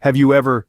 Have you ever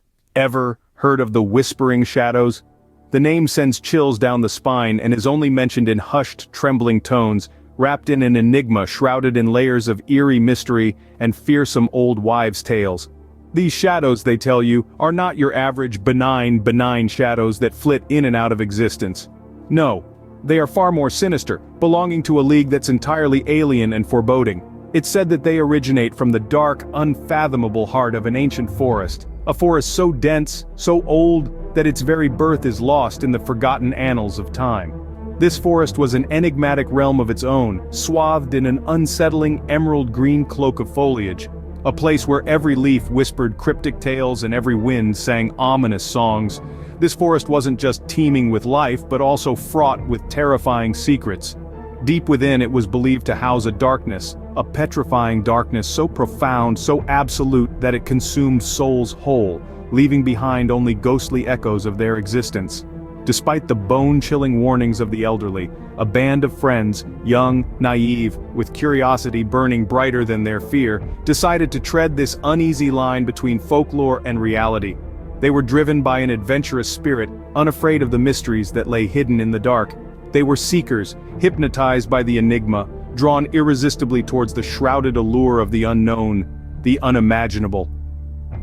heard of the Whispering Shadows? The name sends chills down the spine and is only mentioned in hushed, trembling tones, wrapped in an enigma shrouded in layers of eerie mystery and fearsome old wives' tales. These shadows, they tell you, are not your average benign shadows that flit in and out of existence. No, they are far more sinister, belonging to a league that's entirely alien and foreboding. It's said that they originate from the dark, unfathomable heart of an ancient forest, a forest so dense, so old, that its very birth is lost in the forgotten annals of time. This forest was an enigmatic realm of its own, swathed in an unsettling emerald green cloak of foliage, a place where every leaf whispered cryptic tales and every wind sang ominous songs. This forest wasn't just teeming with life but also fraught with terrifying secrets. Deep within it was believed to house a darkness, a petrifying darkness so profound, so absolute that it consumed souls whole, leaving behind only ghostly echoes of their existence. Despite the bone-chilling warnings of the elderly, a band of friends, young, naive, with curiosity burning brighter than their fear, decided to tread this uneasy line between folklore and reality. They were driven by an adventurous spirit, unafraid of the mysteries that lay hidden in the dark. They were seekers, hypnotized by the enigma, drawn irresistibly towards the shrouded allure of the unknown, the unimaginable.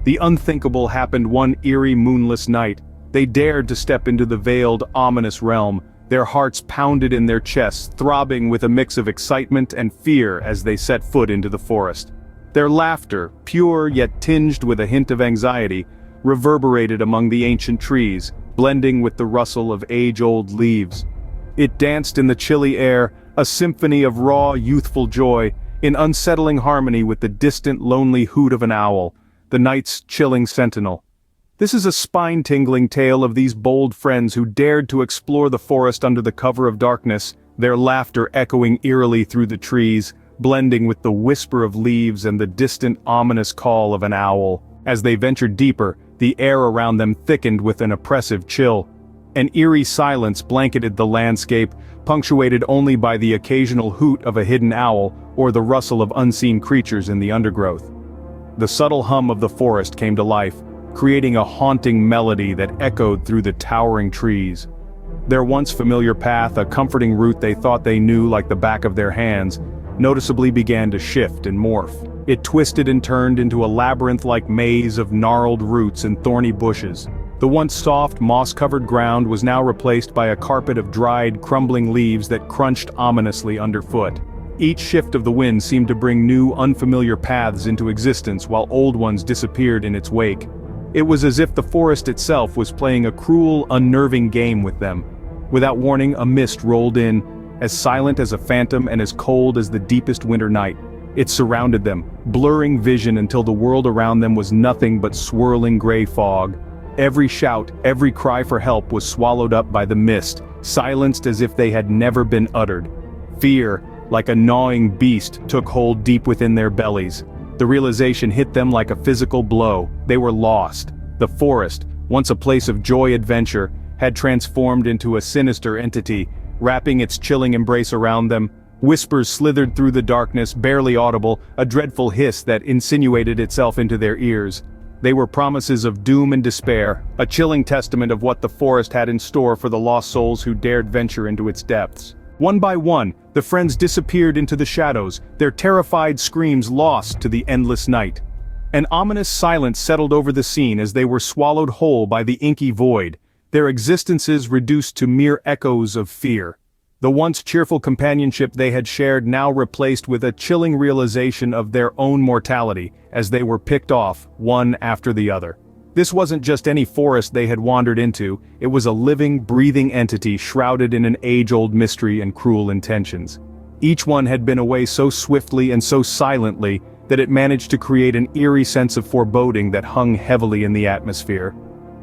The unthinkable happened one eerie moonless night. They dared to step into the veiled, ominous realm, their hearts pounded in their chests, throbbing with a mix of excitement and fear as they set foot into the forest. Their laughter, pure yet tinged with a hint of anxiety, reverberated among the ancient trees, blending with the rustle of age-old leaves. It danced in the chilly air, a symphony of raw, youthful joy, in unsettling harmony with the distant, lonely hoot of an owl, the night's chilling sentinel. This is a spine-tingling tale of these bold friends who dared to explore the forest under the cover of darkness, their laughter echoing eerily through the trees, blending with the whisper of leaves and the distant, ominous call of an owl. As they ventured deeper, the air around them thickened with an oppressive chill. An eerie silence blanketed the landscape, punctuated only by the occasional hoot of a hidden owl or the rustle of unseen creatures in the undergrowth. The subtle hum of the forest came to life, creating a haunting melody that echoed through the towering trees. Their once familiar path, a comforting route they thought they knew like the back of their hands, noticeably began to shift and morph. It twisted and turned into a labyrinth-like maze of gnarled roots and thorny bushes. The once soft, moss-covered ground was now replaced by a carpet of dried, crumbling leaves that crunched ominously underfoot. Each shift of the wind seemed to bring new, unfamiliar paths into existence while old ones disappeared in its wake. It was as if the forest itself was playing a cruel, unnerving game with them. Without warning, a mist rolled in, as silent as a phantom and as cold as the deepest winter night. It surrounded them, blurring vision until the world around them was nothing but swirling gray fog. Every shout, every cry for help was swallowed up by the mist, silenced as if they had never been uttered. Fear, like a gnawing beast, took hold deep within their bellies. The realization hit them like a physical blow. They were lost. The forest, once a place of joy-adventure, had transformed into a sinister entity, wrapping its chilling embrace around them. Whispers slithered through the darkness, barely audible, a dreadful hiss that insinuated itself into their ears. They were promises of doom and despair, a chilling testament of what the forest had in store for the lost souls who dared venture into its depths. One by one, the friends disappeared into the shadows, their terrified screams lost to the endless night. An ominous silence settled over the scene as they were swallowed whole by the inky void, their existences reduced to mere echoes of fear. The once cheerful companionship they had shared now replaced with a chilling realization of their own mortality, as they were picked off, one after the other. This wasn't just any forest they had wandered into, it was a living, breathing entity shrouded in an age-old mystery and cruel intentions. Each one had been away so swiftly and so silently that it managed to create an eerie sense of foreboding that hung heavily in the atmosphere.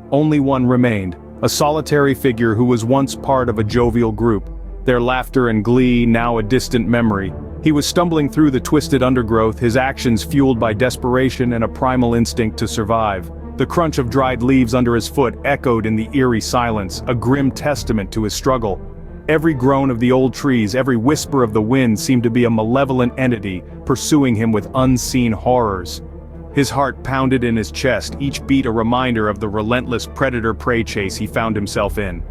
Only one remained, a solitary figure who was once part of a jovial group, their laughter and glee now a distant memory. He was stumbling through the twisted undergrowth, his actions fueled by desperation and a primal instinct to survive. The crunch of dried leaves under his foot echoed in the eerie silence, a grim testament to his struggle. Every groan of the old trees, every whisper of the wind seemed to be a malevolent entity, pursuing him with unseen horrors. His heart pounded in his chest, each beat a reminder of the relentless predator-prey chase he found himself in.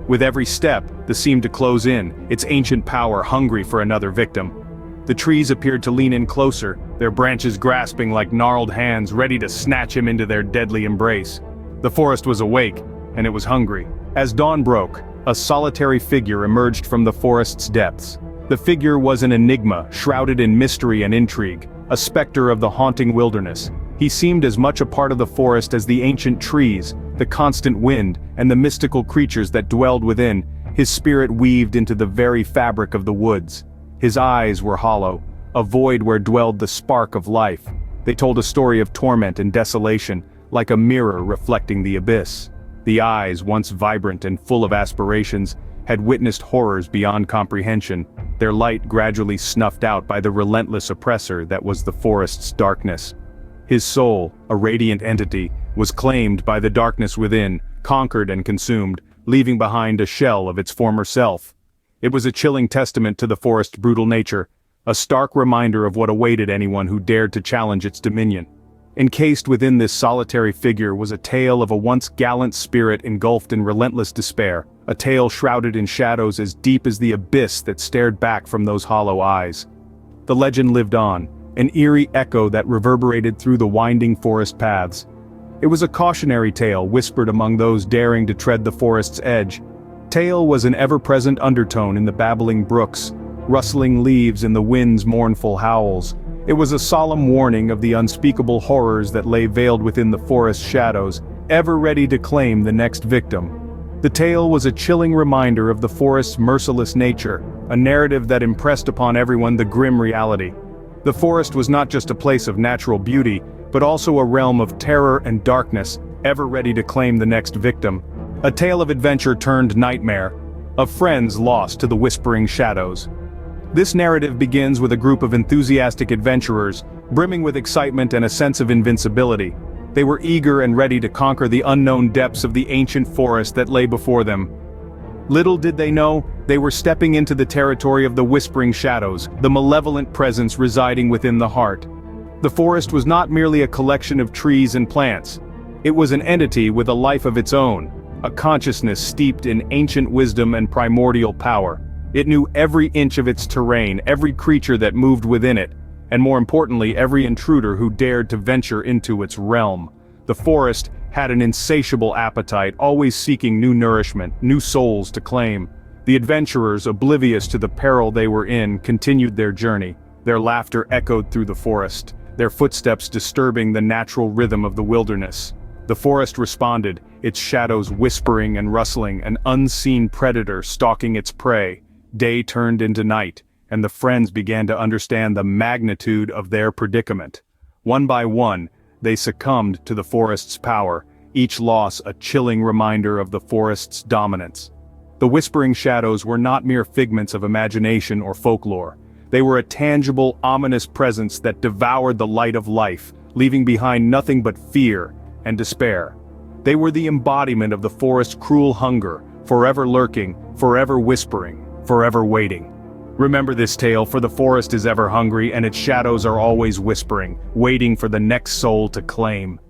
With every step, the seemed to close in, its ancient power hungry for another victim. The trees appeared to lean in closer, their branches grasping like gnarled hands ready to snatch him into their deadly embrace. The forest was awake, and it was hungry. As dawn broke, a solitary figure emerged from the forest's depths. The figure was an enigma, shrouded in mystery and intrigue, a specter of the haunting wilderness. He seemed as much a part of the forest as the ancient trees, the constant wind, and the mystical creatures that dwelled within. His spirit weaved into the very fabric of the woods. His eyes were hollow, a void where dwelled the spark of life. They told a story of torment and desolation, like a mirror reflecting the abyss. The eyes, once vibrant and full of aspirations, had witnessed horrors beyond comprehension, their light gradually snuffed out by the relentless oppressor that was the forest's darkness. His soul, a radiant entity, was claimed by the darkness within, conquered and consumed, leaving behind a shell of its former self. It was a chilling testament to the forest's brutal nature, a stark reminder of what awaited anyone who dared to challenge its dominion. Encased within this solitary figure was a tale of a once gallant spirit engulfed in relentless despair, a tale shrouded in shadows as deep as the abyss that stared back from those hollow eyes. The legend lived on, an eerie echo that reverberated through the winding forest paths. It was a cautionary tale whispered among those daring to tread the forest's edge. Tale was an ever-present undertone in the babbling brooks, rustling leaves in the wind's mournful howls. It was a solemn warning of the unspeakable horrors that lay veiled within the forest's shadows, ever ready to claim the next victim. The tale was a chilling reminder of the forest's merciless nature, a narrative that impressed upon everyone the grim reality. The forest was not just a place of natural beauty, but also a realm of terror and darkness, ever ready to claim the next victim. A tale of adventure turned nightmare, of friends lost to the whispering shadows. This narrative begins with a group of enthusiastic adventurers, brimming with excitement and a sense of invincibility. They were eager and ready to conquer the unknown depths of the ancient forest that lay before them. Little did they know, they were stepping into the territory of the whispering shadows, the malevolent presence residing within the heart. The forest was not merely a collection of trees and plants. It was an entity with a life of its own, a consciousness steeped in ancient wisdom and primordial power. It knew every inch of its terrain, every creature that moved within it, and more importantly, every intruder who dared to venture into its realm. The forest had an insatiable appetite, always seeking new nourishment, new souls to claim. The adventurers, oblivious to the peril they were in, continued their journey. Their laughter echoed through the forest, their footsteps disturbing the natural rhythm of the wilderness. The forest responded, its shadows whispering and rustling, an unseen predator stalking its prey. Day turned into night, and the friends began to understand the magnitude of their predicament. One by one, they succumbed to the forest's power, each loss a chilling reminder of the forest's dominance. The whispering shadows were not mere figments of imagination or folklore. They were a tangible, ominous presence that devoured the light of life, leaving behind nothing but fear and despair. They were the embodiment of the forest's cruel hunger, forever lurking, forever whispering, forever waiting. Remember this tale, for the forest is ever hungry and its shadows are always whispering, waiting for the next soul to claim.